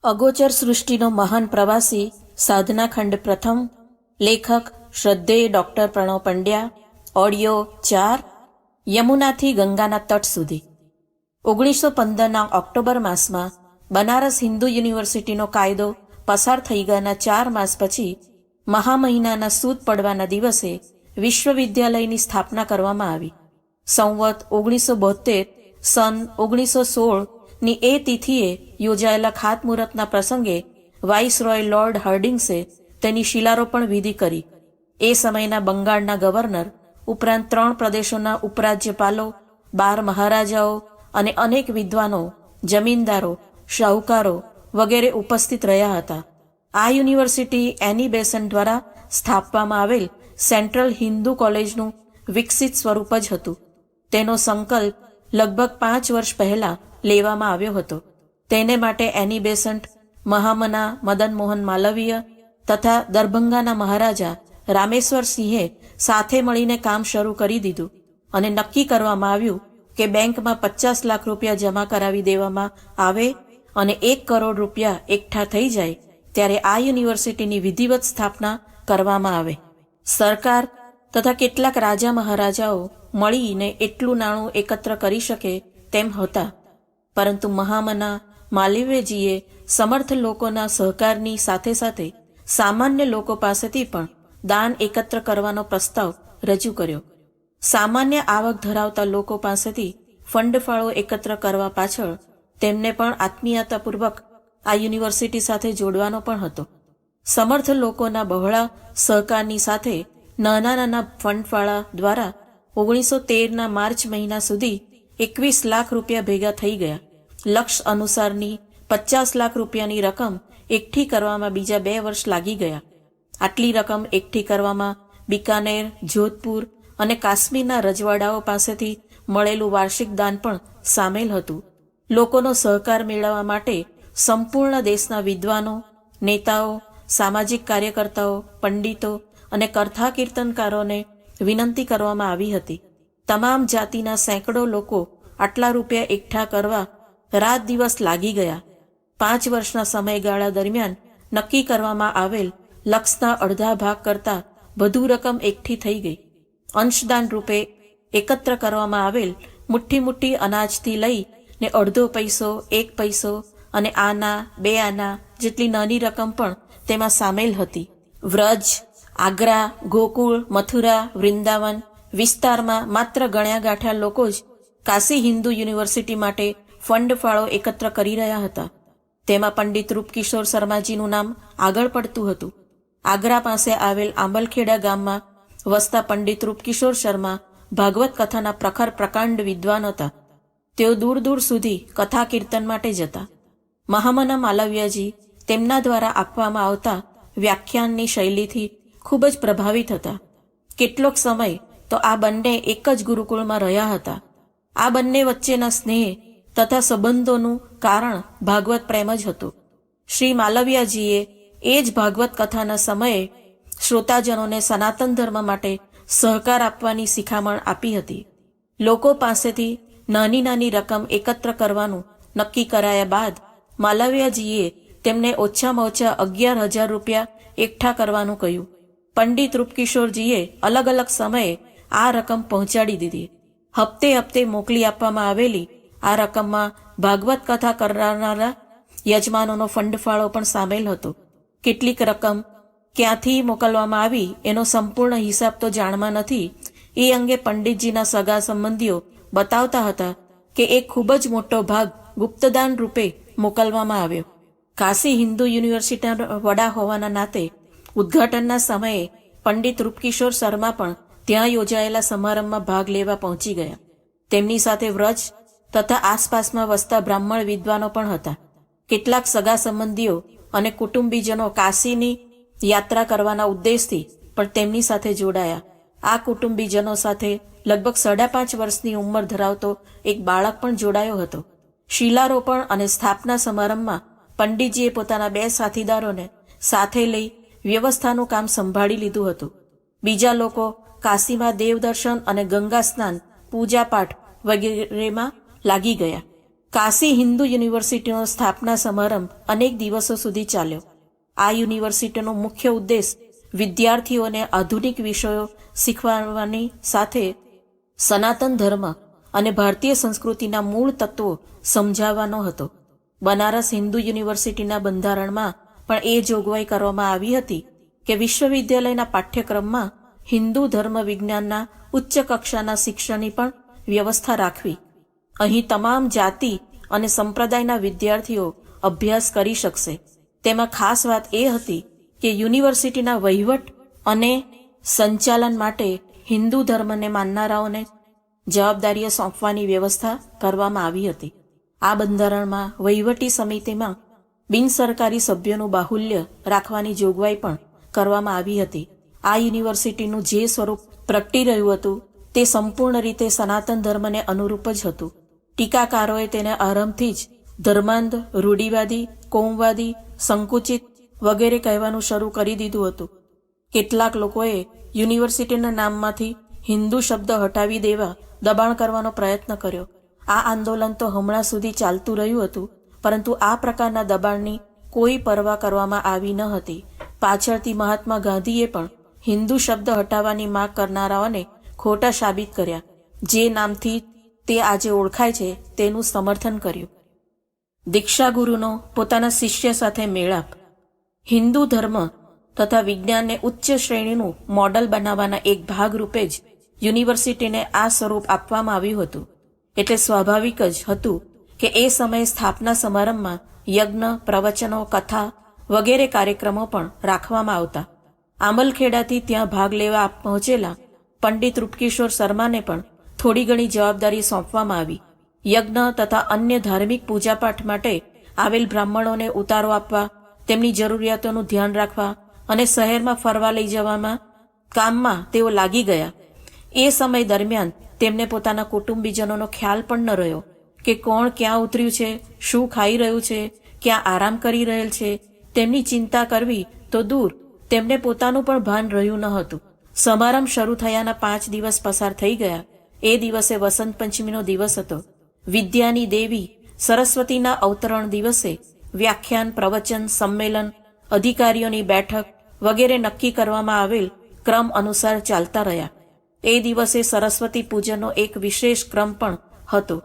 અગોચર સૃષ્ટિનો મહાન પ્રવાસી સાધનાખંડ પ્રથમ. લેખક શ્રદ્ધેય ડૉક્ટર પ્રણવ પંડ્યા. ઓડિયો 4. યમુનાથી ગંગાના તટ સુધી. 1915ના ઓક્ટોબર માસમાં બનારસ હિન્દુ યુનિવર્સિટીનો કાયદો પસાર થઈ ગયાના 4 માસ પછી મહામહિનાના સૂદ પડવાના દિવસે વિશ્વવિદ્યાલયની સ્થાપના કરવામાં આવી. સંવત 1972 સન 1916ની એ તિથિએ યોજાયેલા ખાતમુહૂર્તના પ્રસંગે વાઇસરોય લોર્ડ હાર્ડિંગ્સે તેની શિલારોપણ વિધિ કરી. એ સમયના બંગાળના ગવર્નર ઉપરાંત 3 પ્રદેશોના ઉપરાજ્યપાલો, 12 મહારાજાઓ અને અનેક વિદ્વાનો, જમીનદારો, શાહુકારો વગેરે ઉપસ્થિત રહ્યા હતા. આ યુનિવર્સિટી એની બેસન્ટ દ્વારા સ્થાપવામાં આવેલ સેન્ટ્રલ હિન્દુ કોલેજનું વિકસિત સ્વરૂપ જ હતું. તેનો સંકલ્પ લગભગ 5 વર્ષ પહેલા લેવામાં આવ્યો હતો. તેને માટે એની બેસન્ટ, મહામના મદન મોહન માલવીય તથા દરભંગાના મહારાજા રામેશ્વર સિંહે સાથે મળીને કામ શરૂ કરી દીધું અને નક્કી કરવામાં આવ્યું કે બેંકમાં 50 લાખ રૂપિયા જમા કરાવી દેવામાં આવે અને 1 કરોડ રૂપિયા એકઠા થઈ જાય ત્યારે આ યુનિવર્સિટીની વિધિવત સ્થાપના કરવામાં આવે. સરકાર તથા કેટલાક રાજા મહારાજાઓ મળીને એટલું નાણું એકત્ર કરી શકે તેમ હતા, પરંતુ મહામના માલવીયજીએ સમર્થ લોકોના સહકારની સાથે સાથે સામાન્ય લોકો પાસેથી પણ દાન એકત્ર કરવાનો પ્રસ્તાવ રજૂ કર્યો. સામાન્ય આવક ધરાવતા લોકો પાસેથી ફંડફાળો એકત્ર કરવા પાછળ તેમને પણ આત્મીયતાપૂર્વક આ યુનિવર્સિટી સાથે જોડવાનો પણ હતો. સમર્થ લોકોના બહોળા સહકારની સાથે નાના નાના ફંડફાળા દ્વારા 1913ના માર્ચ મહિના સુધી 21 લાખ રૂપિયા ભેગા થઈ ગયા. લક્ષ અનુસારની 50 લાખ રૂપિયાની રકમ એકઠી કરવામાં બીજા 2 વર્ષ લાગી ગયા. આટલી રકમ એકઠી કરવામાં બિકાનેર, જોધપુર અને કાશ્મીરના રજવાડાઓ પાસેથી મળેલું વાર્ષિક દાન પણ સામેલ હતું. લોકોનો સહકાર મેળવવા માટે સંપૂર્ણ દેશના વિદ્વાનો, નેતાઓ, સામાજિક કાર્યકર્તાઓ, પંડિતો અને કથા કીર્તનકારોને વિનંતી કરવામાં આવી હતી. તમામ જાતિના સેંકડો લોકો આટલા રૂપિયા એકઠા કરવા રાત દિવસ લાગી ગયા. 5 વર્ષના સમયગાળા દરમિયાન નક્કી કરવામાં આવેલ લક્ષના અડધા ભાગ કરતાં વધુ રકમ એકઠી થઈ ગઈ. અંશદાન રૂપે એકત્ર કરવામાં આવેલ મુઠ્ઠી અનાજથી લઈને અડધો પૈસો, 1 પૈસો અને આના, 2 આના જેટલી નાની રકમ પણ તેમાં સામેલ હતી. વ્રજ, આગ્રા, ગોકુળ, મથુરા, વૃંદાવન વિસ્તારમાં માત્ર ગણ્યા ગાંઠ્યા લોકો જ કાશી હિન્દુ યુનિવર્સિટી માટે ફંડ ફાળો એકત્ર કરી રહ્યા હતા. તેમાં પંડિત રૂપકિશોર શર્માજીનું નામ આગળ પડતું હતું. આગ્રા પાસે આવેલ આંબલખેડા ગામમાં વસતા પંડિત રૂપકિશોર શર્મા ભાગવત કથાના પ્રખર પ્રકાંડ વિદ્વાન હતા. તેઓ દૂર દૂર સુધી કથા કીર્તન માટે જતા. મહામના માલવીયજી તેમના દ્વારા આપવામાં આવતા વ્યાખ્યાનની શૈલીથી ખૂબ જ પ્રભાવિત હતા. કેટલોક સમય તો આ બંને એક જ ગુરુકુળમાં રહ્યા હતા. આ બંને વચ્ચેના સ્નેહ તથા સંબંધોનું કારણ ભાગવત પ્રેમ જ હતું. શ્રી માલવીયજીએ એ જ ભાગવત કથાના સમયે શ્રોતાજનોને સનાતન ધર્મ માટે સહકાર આપવાની શિખામણ આપી હતી. લોકો પાસેથી નાની નાની રકમ એકત્ર કરવાનું નક્કી કરાયા બાદ માલવીયજીએ તેમને ઓછામાં ઓછા 11,000 રૂપિયા એકઠા કરવાનું કહ્યું. પંડિત રૂપકિશોરજીએ અલગ અલગ સમયે આ રકમ પહોંચાડી દીધી. હપ્તે હપ્તે મોકલી આપવામાં આવેલી આ રકમમાં ભાગવત કથા કરનારા યજમાનોનો ફંડફાળો પણ સામેલ હતો. કેટલીક રકમ ક્યાંથી મોકલવામાં આવી એનો સંપૂર્ણ હિસાબ તો જાણમાં નથી. એ અંગે પંડિતજીના સગા સંબંધીઓ બતાવતા હતા કે એક ખૂબ જ મોટો ભાગ ગુપ્તદાન રૂપે મોકલવામાં આવ્યો. કાશી હિન્દુ યુનિવર્સિટીના વડા હોવાના નાતે ઉદ્ઘાટનના સમયે પંડિત રૂપકિશોર શર્મા પણ ત્યાં યોજાયેલા સમારંભમાં ભાગ લેવા પહોંચી ગયા. તેમની સાથે વ્રજ તથા આસપાસમાં વસતા બ્રાહ્મણ વિદ્વાનો પણ હતા. કેટલાક સગા સંબંધીઓ અને કુટુંબીજનો કાશીની યાત્રા કરવાના ઉદ્દેશથી પણ તેમની સાથે જોડાયા. આ કુટુંબીજનો સાથે લગભગ 5.5 વર્ષની ઉંમર ધરાવતો એક બાળક પણ જોડાયો હતો. શિલારોપણ અને સ્થાપના સમારંભમાં પંડિતજીએ પોતાના 2 સાથીદારોને સાથે લઈ વ્યવસ્થાનું કામ સંભાળી લીધું હતું. બીજા લોકો કાશીમાં દેવદર્શન અને ગંગા સ્નાન, પૂજાપાઠ વગેરેમાં લાગી ગયા. કાશી હિન્દુ યુનિવર્સિટીનો સ્થાપના સમારંભ અનેક દિવસો સુધી ચાલ્યો. આ યુનિવર્સિટીનો મુખ્ય ઉદ્દેશ વિદ્યાર્થીઓને આધુનિક વિષયો શીખવાડવાની સાથે સનાતન ધર્મ અને ભારતીય સંસ્કૃતિના મૂળ તત્વો સમજાવવાનો હતો. બનારસ હિન્દુ યુનિવર્સિટીના બંધારણમાં પણ એ જોગવાઈ કરવામાં આવી હતી કે વિશ્વવિદ્યાલયના પાઠ્યક્રમમાં હિન્દુ ધર્મ વિજ્ઞાનના ઉચ્ચ કક્ષાના શિક્ષણની પણ વ્યવસ્થા રાખવી. અહીં તમામ જાતિ અને સંપ્રદાયના વિદ્યાર્થીઓ અભ્યાસ કરી શકશે. તેમાં ખાસ વાત એ હતી કે યુનિવર્સિટીના વહીવટ અને સંચાલન માટે હિન્દુ ધર્મને માનનારાઓને જવાબદારીઓ સોંપવાની વ્યવસ્થા કરવામાં આવી હતી. આ બંધારણમાં વહીવટી સમિતિમાં બિનસરકારી સભ્યોનું બાહુલ્ય રાખવાની જોગવાઈ પણ કરવામાં આવી હતી. આ યુનિવર્સિટીનું જે સ્વરૂપ પ્રગટી રહ્યું હતું તે સંપૂર્ણ રીતે સનાતન ધર્મને અનુરૂપ જ હતું. ટીકાકારોએ તેને આરંભથી જ ધર્માંધ, રૂઢિવાદી, કોમવાદી, સંકુચિત વગેરે કહેવાનું શરૂ કરી દીધું હતું. કેટલાક લોકોએ યુનિવર્સિટીના નામમાંથી હિન્દુ શબ્દ હટાવી દેવા દબાણ કરવાનો પ્રયત્ન કર્યો. આ આંદોલન તો હમણાં સુધી ચાલતું રહ્યું હતું, પરંતુ આ પ્રકારના દબાણની કોઈ પરવા કરવામાં આવી ન હતી. પાછળથી મહાત્મા ગાંધીએ પણ હિન્દુ શબ્દ હટાવવાની માંગ કરનારાઓને ખોટા સાબિત કર્યા. જે નામથી તે આજે ઓળખાય છે તેનું સમર્થન કર્યું. દીક્ષાગુરુનો પોતાના શિષ્ય સાથે મેળાપ. હિન્દુ ધર્મ તથા વિજ્ઞાનને ઉચ્ચ શ્રેણીનું મોડલ બનાવવાના એક ભાગરૂપે જ યુનિવર્સિટીને આ સ્વરૂપ આપવામાં આવ્યું હતું. એટલે સ્વાભાવિક જ હતું કે એ સમયે સ્થાપના સમારંભમાં યજ્ઞ, પ્રવચનો, કથા વગેરે કાર્યક્રમો પણ રાખવામાં આવતા. આંબલખેડાથી ત્યાં ભાગ લેવા પહોંચેલા પંડિત રૂપકિશોર શર્માને પણ થોડી ઘણી જવાબદારી સોંપવામાં આવી. યજ્ઞ તથા અન્ય ધાર્મિક પૂજાપાઠ માટે આવેલ બ્રાહ્મણોને ઉતારો આપવા, તેમની જરૂરિયાતોનું ધ્યાન રાખવા અને શહેરમાં ફરવા લઈ જવામાં કામમાં તેઓ લાગી ગયા. એ સમય દરમિયાન તેમને પોતાના કુટુંબીજનોનો ખ્યાલ પણ ન રહ્યો કે કોણ ક્યાં ઉતર્યું છે, શું ખાઈ રહ્યું છે, ક્યાં આરામ કરી રહેલ છે. તેમની ચિંતા કરવી તો દૂર, તેમને પોતાનું પણ ભાન રહ્યું ન હતું. સમારંભ શરૂ થયાના 5 દિવસ પસાર થઈ ગયા. એ દિવસે વસંત પંચમીનો દિવસ હતો. વિદ્યાની દેવી સરસ્વતીના અવતરણ દિવસે વ્યાખ્યાન, પ્રવચન, સંમેલન, અધિકારીઓની બેઠક વગેરે નક્કી કરવામાં આવેલ ક્રમ અનુસાર ચાલતા રહ્યા. એ દિવસે સરસ્વતી પૂજનનો એક વિશેષ ક્રમ પણ હતો.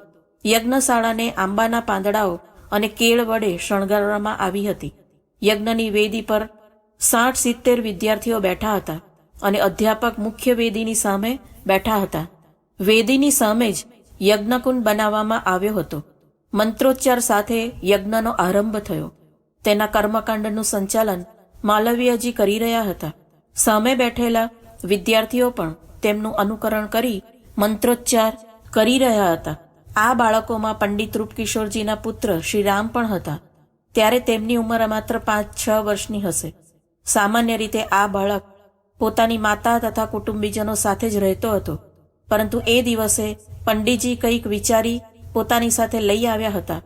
યજ્ઞશાળાને આંબાના પાંદડાઓ અને કેળ વડે શણગારવામાં આવી હતી. યજ્ઞની વેદી પર 60-70 વિદ્યાર્થીઓ બેઠા હતા અને અધ્યાપક મુખ્ય વેદીની સામે બેઠા હતા. વેદીની સામે જ યજ્ઞકુંડ બનાવવામાં આવ્યો હતો. મંત્રોચ્ચાર સાથે યજ્ઞનો આરંભ થયો. તેના કર્મકાંડનું સંચાલન માલવીયજી કરી રહ્યા હતા. સામે બેઠેલા વિદ્યાર્થીઓ પણ તેમનું અનુકરણ કરી મંત્રોચ્ચાર કરી રહ્યા હતા. આ બાળકોમાં પંડિત રૂપકિશોરજીના પુત્ર શ્રી રામ પણ હતા. ત્યારે તેમની ઉંમર માત્ર 5-6 વર્ષની હશે. સામાન્ય રીતે આ બાળક પોતાની માતા તથા કુટુંબીજનો સાથે જ રહેતો હતો, પરંતુ એ દિવસે પંડિતજી કંઈક વિચારી પોતાની સાથે લઈ આવ્યા હતા.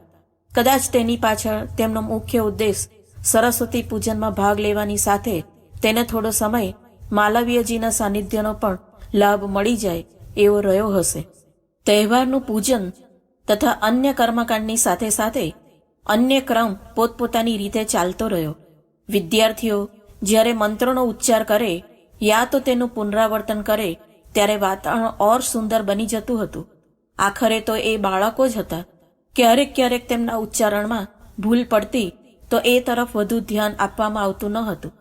કદાચ તેની પાછળ તેમનો મુખ્ય ઉદ્દેશ સરસ્વતી પૂજનમાં ભાગ લેવાની સાથે તેને થોડો સમય માલવીયજીના સાનિધ્યનો પણ લાભ મળી જાય એવો રહ્યો હશે. તહેવારનું પૂજન તથા અન્ય કર્મકાંડની સાથે સાથે અન્ય ક્રમ પોતપોતાની રીતે ચાલતો રહ્યો. વિદ્યાર્થીઓ જ્યારે મંત્રોનો ઉચ્ચાર કરે યા તો તેનું પુનરાવર્તન કરે ત્યારે વાતાવરણ ઓર સુંદર બની જતું હતું. આખરે તો એ બાળકો જ હતા. ક્યારેક ક્યારેક તેમના ઉચ્ચારણમાં ભૂલ પડતી તો એ તરફ વધુ ધ્યાન આપવામાં આવતું ન હતું.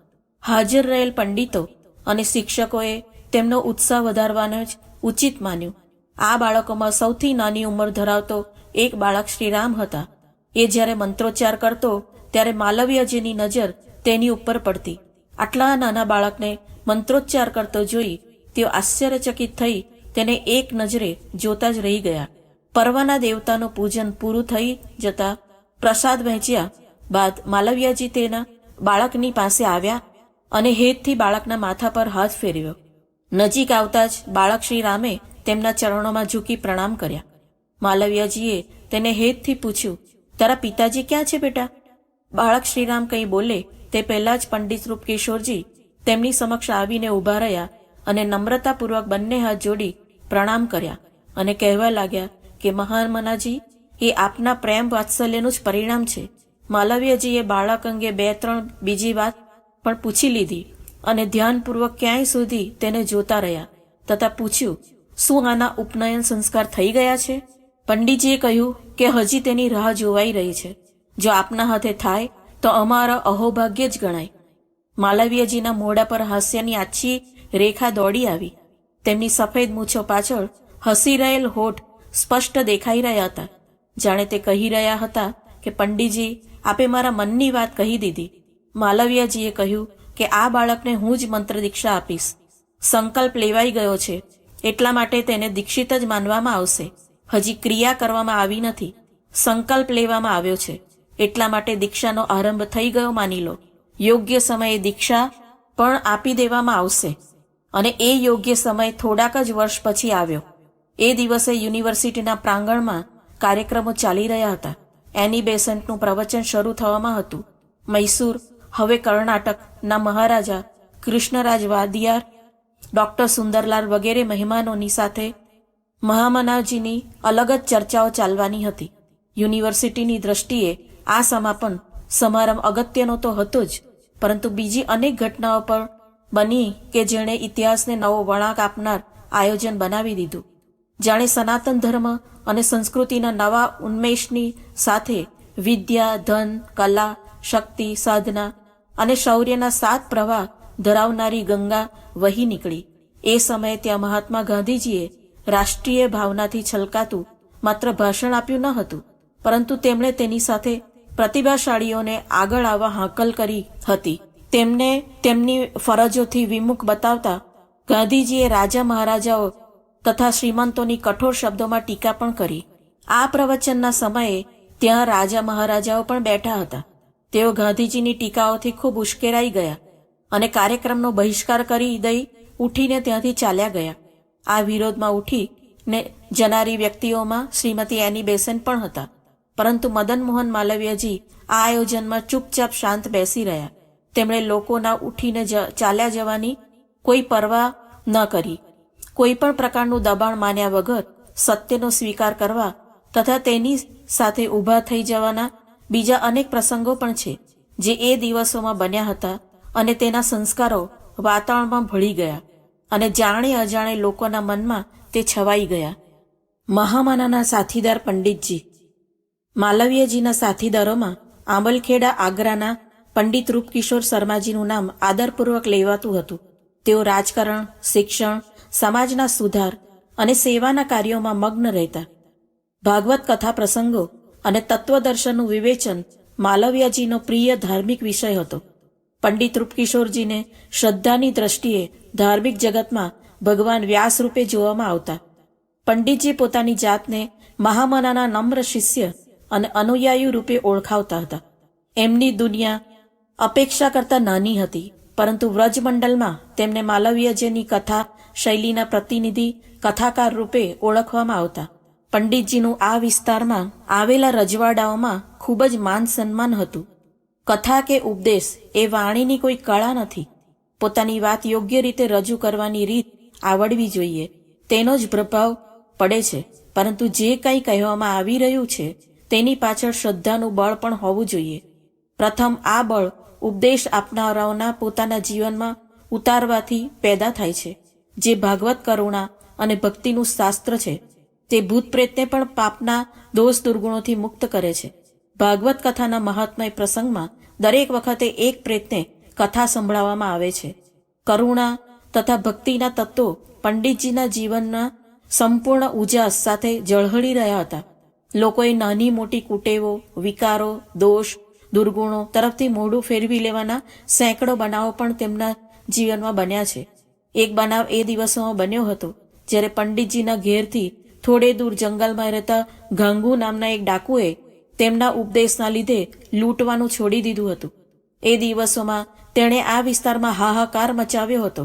હાજર રહેલ પંડિતો અને શિક્ષકોએ તેમનો ઉત્સાહ વધારવાનો જ ઉચિત માન્યું. આ બાળકોમાં સૌથી નાની ઉંમર ધરાવતો એક બાળક શ્રી રામ હતા. એ જ્યારે મંત્રોચ્ચાર કરતો ત્યારે માલવીયજીની નજર તેની ઉપર પડતી. આટલા નાના બાળકને મંત્રોચ્ચાર કરતો જોઈ તેઓ આશ્ચર્યચકિત થઈ તેને એક નજરે જોતા જ રહી ગયા. પર્વના દેવતાનું પૂજન પૂરું થઈ જતા પ્રસાદ વહેંચ્યા બાદ માલવીયજી તેના બાળકની પાસે આવ્યા અને હેતથી બાળકના માથા પર હાથ ફેરવ્યો. નજીક આવતા જ બાળક શ્રી રામે તેમના ચરણોમાં ઝૂકી પ્રણામ કર્યા. માલવીયજીએ તેને હેતથી પૂછ્યું, તારા પિતાજી ક્યાં છે બેટા? બાળક શ્રીરામ કંઈ બોલે તે પહેલા જ પંડિત રૂપકિશોરજી તેમની સમક્ષ આવીને ઊભા રહ્યા અને નમ્રતાપૂર્વક બંને હાથ જોડી પ્રણામ કર્યા અને કહેવા લાગ્યા કે મહાન મનાજી, એ આપના પ્રેમ વાત્સલ્યનું જ પરિણામ છે. માલવ્યજીએ બાળક અંગે 2-3 બીજી વાત પણ પૂછી લીધી અને ધ્યાનપૂર્વક ક્યાંય સુધી તેને જોતા રહ્યા તથા પૂછ્યું, શું આના ઉપનયન સંસ્કાર થઈ ગયા છે? પંડિતજીએ કહ્યું કે હજી તેની રાહ જોવાઈ રહી છે. જો આપના હાથે થાય તો અમારા અહોભાગ્ય જ ગણાય. માલવ્યજીના મોઢા પર હાસ્યની આછી રેખા દોડી આવી. તેમની સફેદ મૂછો પાછળ હસી રહેલ હોઠ સ્પષ્ટ દેખાઈ રહ્યા હતા. જાણે તે કહી રહ્યા હતા કે પંડિતજી, આપે મારા મનની વાત કહી દીધી. માલવ્યજીએ કહ્યું કે આ બાળકને હું જ મંત્ર દીક્ષા આપીશ. સંકલ્પ લેવાઈ ગયો છે એટલા માટે તેને દીક્ષિત જ માનવામાં આવશે. હજી ક્રિયા કરવામાં આવી નથી. સંકલ્પ લેવામાં આવ્યો છે એટલા માટે દીક્ષાનો આરંભ થઈ ગયો માની લો. યોગ્ય સમયે દીક્ષા પણ આપી દેવામાં આવશે અને એ યોગ્ય સમય થોડાક જ વર્ષ પછી આવ્યો. એ દિવસે યુનિવર્સિટીના પ્રાંગણમાં કાર્યક્રમો ચાલી રહ્યા હતા. એની બેસન્ટનું પ્રવચન શરૂ થવામાં હતું. મૈસૂર, હવે કર્ણાટકના મહારાજા કૃષ્ણરાજ વાદિયાર, ડોક્ટર સુંદરલાલ વગેરે મહેમાનોની સાથે મહામનાવજીની અલગ જ ચર્ચાઓ ચાલવાની હતી. યુનિવર્સિટીની દ્રષ્ટિએ આ સમાપન સમારંભ અગત્યનો તો હતો જ, પરંતુ બીજી અનેક ઘટનાઓ પણ બની કે જેણે ઇતિહાસને નવો વળાંક આપનાર આયોજન બનાવી દીધું. જાણે સનાતન ધર્મ અને સંસ્કૃતિના નવા ઉન્મેષની સાથે વિદ્યા, ધન, કલા, શક્તિ, સાધના અને શૌર્યના 7 પ્રવાહ ધરાવનારી ગંગા વહી નીકળી. એ સમયે ત્યાં મહાત્મા ગાંધીજીએ રાષ્ટ્રીય ભાવનાથી છલકાતું માત્ર ભાષણ આપ્યું ન હતું, પરંતુ તેમણે તેની સાથે પ્રતિભાશાળીઓને આગળ આવવા હાકલ કરી હતી. તેમને તેમની ફરજોથી વિમુખ બતાવતા ગાંધીજીએ રાજા મહારાજાઓ તથા શ્રીમંતોની કઠોર શબ્દોમાં ટીકા પણ કરી. આ પ્રવચનના સમયે ત્યાં રાજા મહારાજાઓ પણ બેઠા હતા. તેઓ ગાંધીજીની ટીકાઓથી ખૂબ ઉશ્કેરાઈ ગયા અને કાર્યક્રમનો બહિષ્કાર કરી દઈ ઉઠીને ત્યાંથી ચાલ્યા ગયા. આ વિરોધમાં ઉઠીને જનારી વ્યક્તિઓમાં શ્રીમતી એની બેસન્ટ પણ હતા, પરંતુ મદન મોહન માલવ્યજી આ આયોજનમાં ચૂપચાપ શાંત બેસી રહ્યા. તેમણે લોકોના ઉઠીને ચાલ્યા જવાની કોઈ પરવા ન કરી. કોઈ પણ પ્રકારનું દબાણ માન્યા વગર સત્યનો સ્વીકાર કરવા તથા તેની સાથે ઊભા થઈ જવાના બીજા અનેક પ્રસંગો પણ છે જે એ દિવસોમાં બન્યા હતા અને તેના સંસ્કારો વાતાવરણમાં ભળી ગયા અને જાણે અજાણે લોકોના મનમાં તે છવાઈ ગયા. મહામનાના સાથીદાર પંડિતજી. માલવ્યજીના સાથીદારોમાં આંબલખેડા આગ્રાના પંડિત રૂપકિશોર શર્માજીનું નામ આદરપૂર્વક લેવાતું હતું. તેઓ રાજકારણ, શિક્ષણ, સમાજના સુધાર અને સેવાના કાર્યોમાં મગ્ન રહેતા. ભાગવત કથા પ્રસંગો અને તત્વદર્શનનું વિવેચન માલવ્યજીનો પ્રિય ધાર્મિક વિષય હતો. પંડિત રૂપકિશોરજીને શ્રદ્ધાની દ્રષ્ટિએ ધાર્મિક જગતમાં ભગવાન વ્યાસ રૂપે જોવામાં આવતા. પંડિતજી પોતાની જાતને મહામનાના નમ્ર શિષ્ય અને અનુયાયી રૂપે ઓળખાવતા હતા. એમની દુનિયા અપેક્ષા કરતાં નાની હતી, પરંતુ વ્રજમંડલમાં તેમને માલવ્યજીની કથા શૈલીના પ્રતિનિધિ કથાકાર રૂપે ઓળખવામાં આવતા. પંડિતજીનું આ વિસ્તારમાં આવેલા રજવાડાઓમાં ખૂબ જ માન સન્માન હતું. કથા કે ઉપદેશ એ વાણીની કોઈ કળા નથી. પોતાની વાત યોગ્ય રીતે રજૂ કરવાની રીત આવડવી જોઈએ, તેનો જ પ્રભાવ પડે છે. પરંતુ જે કંઈ કહેવામાં આવી રહ્યું છે તેની પાછળ શ્રદ્ધાનું બળ પણ હોવું જોઈએ. પ્રથમ આ બળ ઉપદેશ આપનારાઓના પોતાના જીવનમાં ઉતારવાથી પેદા થાય છે. જે ભાગવત કરુણા અને ભક્તિનું શાસ્ત્ર છે તે ભૂત પ્રેતને પણ પાપના દોષ દુર્ગુણોથી મુક્ત કરે છે. ભાગવત કથાના મહાત્મય પ્રસંગમાં દરેક વખતે એક પ્રેતને કથા સંભળાવવામાં આવે છે. કરુણા તથા ભક્તિના તત્વો પંડિતજીના જીવનના સંપૂર્ણ ઉજાસ સાથે ઝળહળી રહ્યા હતા. લોકોએ નાની મોટી કુટેવો, વિકારો, દોષ, દુર્ગુણો તરફથી મોઢું ફેરવી લેવાના સેંકડો બનાવો પણ તેમના જીવનમાં બન્યા છે. એક બનાવ એ દિવસોમાં બન્યો હતો જ્યારે પંડિતજીના ઘેરથી થોડે દૂર જંગલમાં રહેતા ગાંગુ નામના એક ડાકુએ તેમના ઉપદેશના લીધે લૂંટવાનું છોડી દીધું હતું. એ દિવસોમાં તેણે આ વિસ્તારમાં હાહાકાર મચાવ્યો હતો.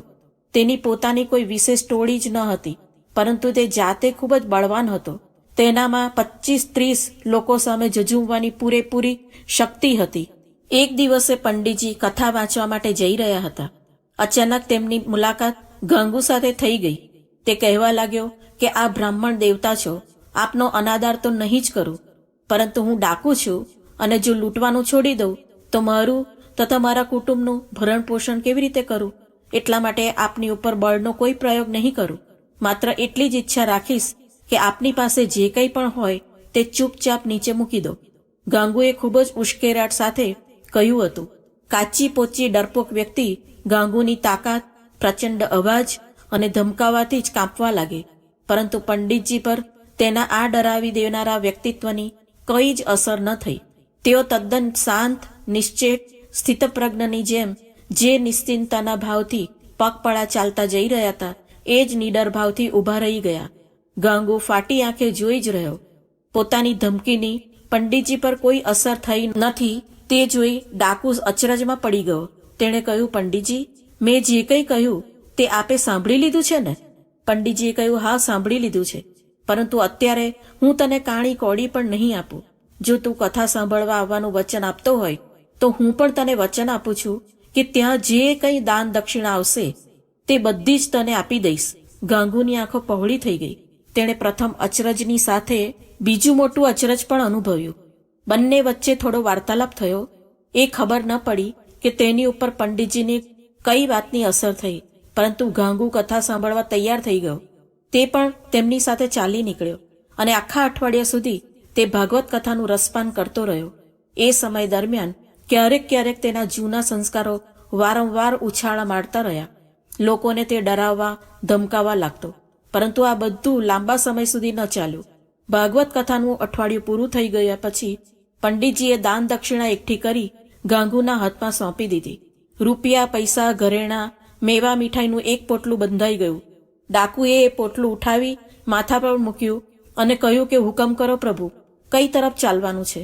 તેની પોતાની કોઈ વિશેષ ટોળી જ ન હતી, પરંતુ તે જાતે ખૂબ જ બળવાન હતો. તેનામાં 25-30 લોકો સામે ઝઝૂમવાની પૂરેપૂરી શક્તિ હતી. એક દિવસે પંડિતજી કથા વાંચવા માટે જઈ રહ્યા હતા. અચાનક તેમની મુલાકાત ગાંગુ સાથે થઈ ગઈ. તે કહેવા લાગ્યો કે આ બ્રાહ્મણ દેવતા છો, આપનો અનાદર તો નહીં જ કરું. પરંતુ હું ડાકુ છું અને જો લૂંટવાનું છોડી દઉં તો મારું તથા મારા કુટુંબનું ભરણ પોષણ કેવી રીતે કરું? એટલા માટે આપની ઉપર બળનો કોઈ પ્રયોગ નહીં કરું. માત્ર એટલી જ ઈચ્છા રાખીશ કે આપની પાસે જે કંઈ પણ હોય તે ચૂપચાપ નીચે મૂકી દો. ગાંગુએ ખૂબ જ ઉશ્કેરાટ સાથે કહ્યું હતું. કાચી પોચી ડરપોક વ્યક્તિ ગાંગુની તાકાત, પ્રચંડ અવાજ અને ધમકાવાથી જ કાંપવા લાગે. પરંતુ પંડિતજી પર તેના આ ડરાવી દેનારા વ્યક્તિત્વની કંઈ જ અસર ન થઈ. તેઓ તદ્દન શાંત, નિશ્ચેત, સ્થિતપ્રજ્ઞની જેમ જે નિશ્ચિંતતાના ભાવથી પગપાળા ચાલતા જઈ રહ્યા હતા એ જ નીડર ભાવથી ઊભા રહી ગયા. ગાંગુ ફાટી આંખે જોઈ જ રહ્યો. પોતાની ધમકીની પંડિતજી પર કોઈ અસર થઈ નથી તે જોઈ ડાકુ અચરજમાં પડી ગયો. તેણે કહ્યું, પંડિતજી, મેં જે કંઈ કહ્યું તે આપે સાંભળી લીધું છે ને? પંડિતજીએ કહ્યું, હા, સાંભળી લીધું છે, પરંતુ અત્યારે હું તને કાણી કોડી પણ નહીં આપું. જો તું કથા સાંભળવા આવવાનું વચન આપતો હોય તો હું પણ તને વચન આપું છું કે ત્યાં જે કંઈ દાન દક્ષિણા આવશે તે બધી જ તને આપી દઈશ. ગાંગુની આંખો પહોળી થઈ ગઈ. તેણે પ્રથમ અચરજની સાથે બીજું મોટું અચરજ પણ અનુભવ્યું. બંને વચ્ચે થોડો વાર્તાલાપ થયો. એ ખબર ન પડી કે તેની ઉપર પંડિતજીની કઈ વાતની અસર થઈ, પરંતુ ગાંગુ કથા સાંભળવા તૈયાર થઈ ગયો. તે પણ તેમની સાથે ચાલી નીકળ્યો અને આખા અઠવાડિયા સુધી તે ભાગવત કથાનું રસપાન કરતો રહ્યો. એ સમય દરમિયાન ક્યારેક ક્યારેક તેના જૂના સંસ્કારો વારંવાર ઉછાળા મારતા રહ્યા. લોકોને તે ડરાવવા, ધમકાવવા લાગતો. પરંતુ આ બધું લાંબા સમય સુધી ન ચાલ્યું. ભાગવત કથાનું અઠવાડિયું પૂરું થઈ ગયા પછી પંડિતજીએ દાન દક્ષિણા એકઠી કરી ગાંગુના હાથમાં સોંપી દીધી. રૂપિયા, પૈસા, ઘરેણાં, મેવા મીઠાઈનું એક પોટલું બંધાઈ ગયું. ડાકુએ એ પોટલું ઉઠાવી માથા પર મૂક્યું અને કહ્યું કે હુકમ કરો પ્રભુ, કઈ તરફ ચાલવાનું છે?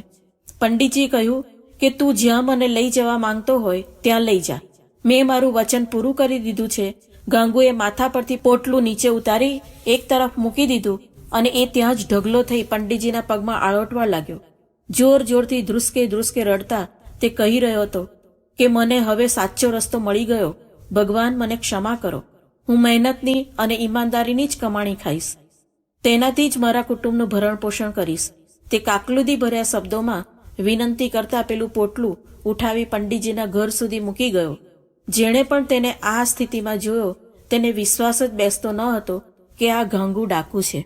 પંડિતજીએ કહ્યું કે તું જ્યાં મને લઈ જવા માંગતો હોય ત્યાં લઈ જા. મેં મારું વચન પૂરું કરી દીધું છે. ગાંગુએ માથા પરથી પોટલું નીચે ઉતારી એક તરફ મૂકી દીધું અને એ ત્યાં જ ઢગલો થઈ પંડિતજીના પગમાં આળોટવા લાગ્યો. જોર જોરથી ધ્રુસકે રડતા તે કહી રહ્યો હતો કે મને હવે સાચો રસ્તો મળી ગયો. ભગવાન, મને ક્ષમા કરો. હું મહેનતની અને ઈમાનદારીની જ કમાણી ખાઈશ. તેનાથી જ મારા કુટુંબનું ભરણ પોષણ કરીશ. તે કાકલુદી ભર્યા શબ્દોમાં વિનંતી કરતા પેલું પોટલું ઉઠાવી પંડિતજીના ઘર સુધી મૂકી ગયો. જેણે પણ તેને આ સ્થિતિમાં જોયો તેને વિશ્વાસ જ બેસતો ન હતો કે આ ગાંગુ ડાકુ છે.